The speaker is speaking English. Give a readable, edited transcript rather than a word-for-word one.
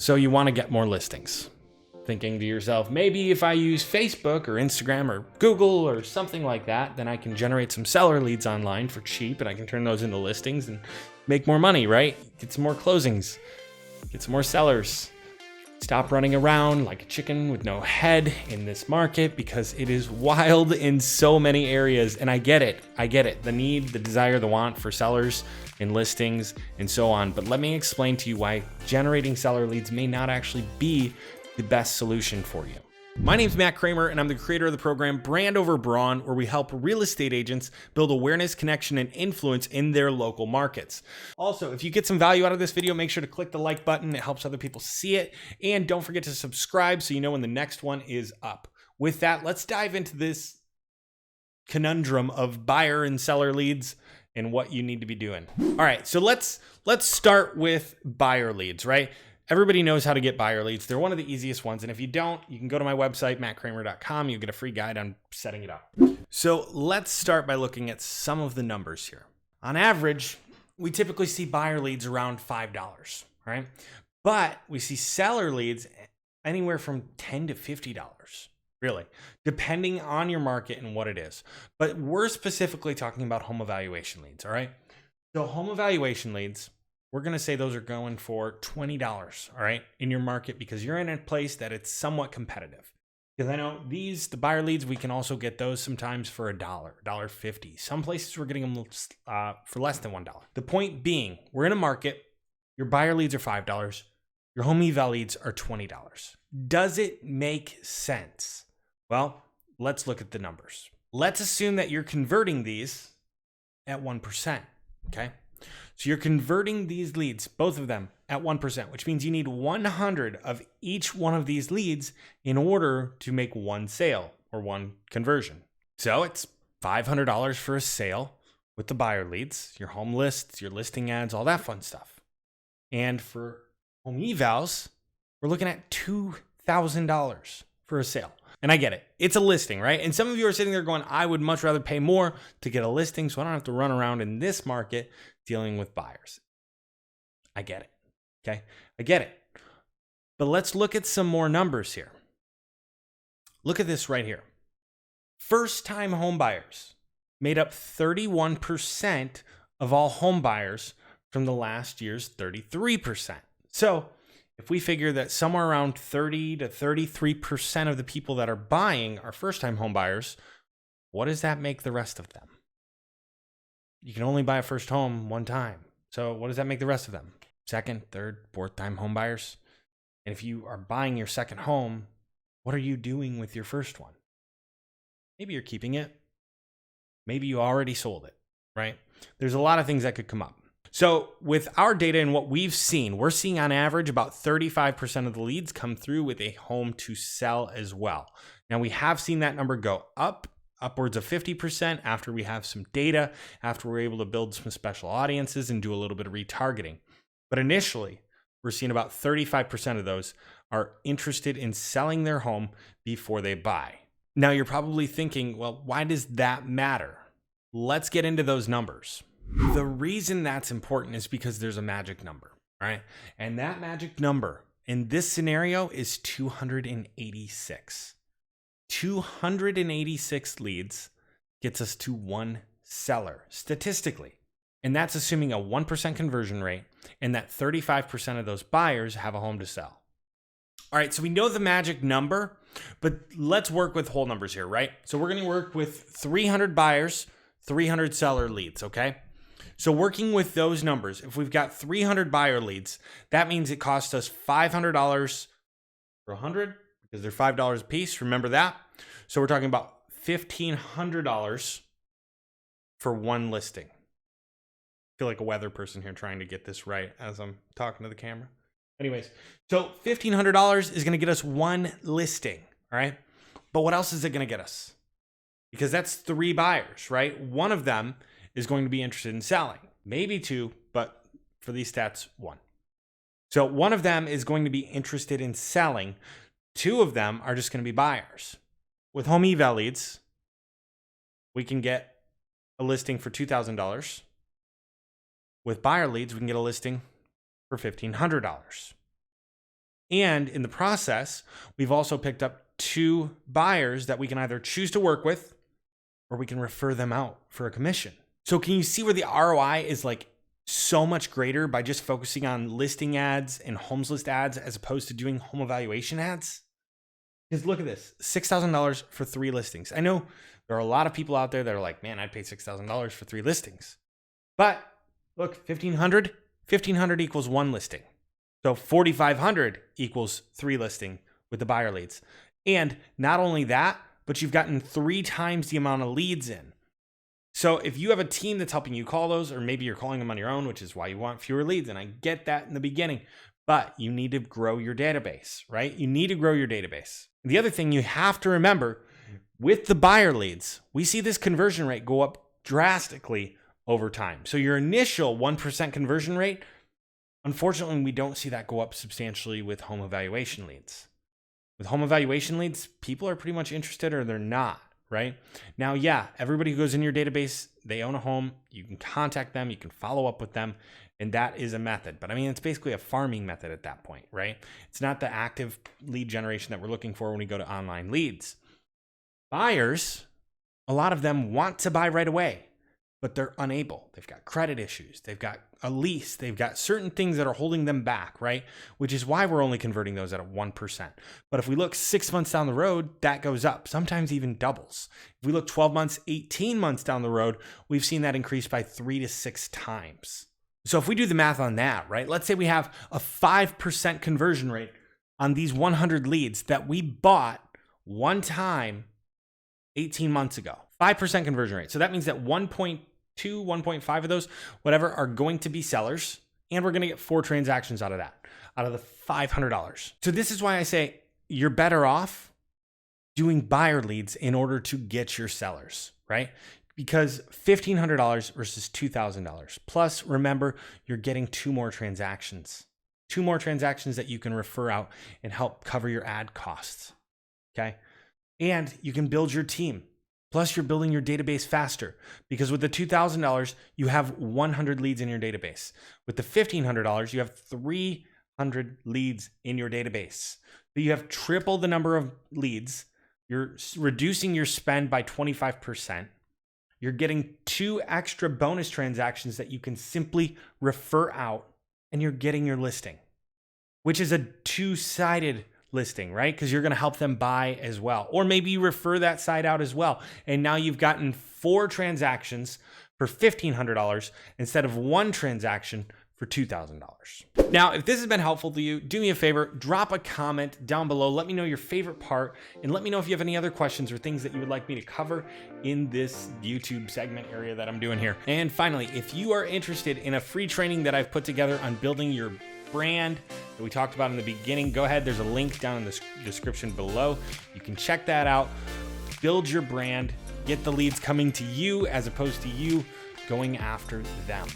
So you want to get more listings. Thinking to yourself, maybe if I use Facebook or Instagram or Google or something like that, then I can generate some seller leads online for cheap and I can turn those into listings and make more money, right? Get some more closings, get some more sellers. Stop running around like a chicken with no head in this market because it is wild in so many areas. And I get it. The need, the desire, the want for sellers and listings and so on. But let me explain to you why generating seller leads may not actually be the best solution for you. My name's Matt Cramer, and I'm the creator of the program Brand Over Brawn, where we help real estate agents build awareness, connection, and influence in their local markets. Also, if you get some value out of this video, make sure to click the like button. It helps other people see it. And don't forget to subscribe so you know when the next one is up. With that, let's dive into this conundrum of buyer and seller leads and what you need to be doing. All right, so let's start with buyer leads, right? Everybody knows how to get buyer leads. They're one of the easiest ones. And if you don't, you can go to my website, mattcramer.com. You'll get a free guide on setting it up. So let's start by looking at some of the numbers here. On average, we typically see buyer leads around $5, right? But we see seller leads anywhere from $10 to $50, really, depending on your market and what it is. But we're specifically talking about home evaluation leads, all right? So home evaluation leads, we're going to say those are going for $20, all right, in your market because you're in a place that it's somewhat competitive. Because I know the buyer leads, we can also get those sometimes for $1, $1.50. Some places we're getting them for less than $1. The point being, we're in a market, your buyer leads are $5, your home eval leads are $20. Does it make sense? Well, let's look at the numbers. Let's assume that you're converting these at 1%, okay? So you're converting these leads, both of them, at 1%, which means you need 100 of each one of these leads in order to make one sale or one conversion. So it's $500 for a sale with the buyer leads, your home lists, your listing ads, all that fun stuff. And for home evals, we're looking at $2,000 for a sale. And I get it. It's a listing, right? And some of you are sitting there going, I would much rather pay more to get a listing so I don't have to run around in this market dealing with buyers. I get it. Okay. I get it. But let's look at some more numbers here. Look at this right here. First-time home buyers made up 31% of all home buyers from the last year's 33%. So if we figure that somewhere around 30 to 33% of the people that are buying are first-time home buyers, what does that make the rest of them? You can only buy a first home one time. So what does that make the rest of them? Second, third, fourth-time home buyers? And if you are buying your second home, what are you doing with your first one? Maybe you're keeping it. Maybe you already sold it, right? There's a lot of things that could come up. So with our data and what we've seen, we're seeing on average about 35% of the leads come through with a home to sell as well. Now we have seen that number go up, upwards of 50% after we have some data, after we're able to build some special audiences and do a little bit of retargeting. But initially, we're seeing about 35% of those are interested in selling their home before they buy. Now you're probably thinking, well, why does that matter? Let's get into those numbers. The reason that's important is because there's a magic number, right? And that magic number in this scenario is 286. 286 leads gets us to one seller statistically. And that's assuming a 1% conversion rate and that 35% of those buyers have a home to sell. All right, so we know the magic number, but let's work with whole numbers here, right? So we're going to work with 300 buyers, 300 seller leads, okay? So working with those numbers, if we've got 300 buyer leads, that means it costs us $500 for 100 because they're $5 a piece. Remember that? So we're talking about $1,500 for one listing. I feel like a weather person here trying to get this right as I'm talking to the camera. Anyways, so $1,500 is going to get us one listing, all right? But what else is it going to get us? Because that's 3 buyers, right? One of them is going to be interested in selling. Maybe 2, but for these stats, 1. So one of them is going to be interested in selling. 2 of them are just going to be buyers. With home eval leads, we can get a listing for $2,000. With buyer leads, we can get a listing for $1,500. And in the process, we've also picked up 2 buyers that we can either choose to work with or we can refer them out for a commission. So can you see where the ROI is like so much greater by just focusing on listing ads and homes list ads as opposed to doing home evaluation ads? Because look at this, $6,000 for 3 listings. I know there are a lot of people out there that are like, man, I'd pay $6,000 for 3 listings. But look, $1,500 equals 1 listing. So $4,500 equals 3 listing with the buyer leads. And not only that, but you've gotten 3 times the amount of leads in. So if you have a team that's helping you call those, or maybe you're calling them on your own, which is why you want fewer leads, and I get that in the beginning, but you need to grow your database, right? You need to grow your database. The other thing you have to remember with the buyer leads, we see this conversion rate go up drastically over time. So your initial 1% conversion rate, unfortunately, we don't see that go up substantially with home evaluation leads. With home evaluation leads, people are pretty much interested or they're not, right? Now, yeah, everybody who goes in your database, they own a home. You can contact them, you can follow up with them, and that is a method. But I mean, it's basically a farming method at that point, right? It's not the active lead generation that we're looking for when we go to online leads. Buyers, a lot of them want to buy right away, but they're unable. They've got credit issues. They've got a lease. They've got certain things that are holding them back, right? Which is why we're only converting those at a 1%. But if we look 6 months down the road, that goes up, sometimes even doubles. If we look 12 months, 18 months down the road, we've seen that increase by 3 to 6 times. So if we do the math on that, right? Let's say we have a 5% conversion rate on these 100 leads that we bought one time 18 months ago. 5% conversion rate. So that means that 1.2, 1.5 of those, whatever, are going to be sellers. And we're going to get 4 transactions out of that, out of the $500. So this is why I say you're better off doing buyer leads in order to get your sellers, right? Because $1,500 versus $2,000. Plus, remember, you're getting 2 more transactions. 2 more transactions that you can refer out and help cover your ad costs, okay? And you can build your team. Plus, you're building your database faster because with the $2,000, you have 100 leads in your database. With the $1,500, you have 300 leads in your database. So you have triple the number of leads. You're reducing your spend by 25%. You're getting 2 extra bonus transactions that you can simply refer out, and you're getting your listing, which is a 2-sided listing, right? Because you're going to help them buy as well. Or maybe you refer that side out as well. And now you've gotten 4 transactions for $1,500 instead of 1 transaction for $2,000. Now, if this has been helpful to you, do me a favor, drop a comment down below. Let me know your favorite part and let me know if you have any other questions or things that you would like me to cover in this YouTube segment area that I'm doing here. And finally, if you are interested in a free training that I've put together on building your brand that we talked about in the beginning, go ahead. There's a link down in the description below. You can check that out. Build your brand, get the leads coming to you as opposed to you going after them.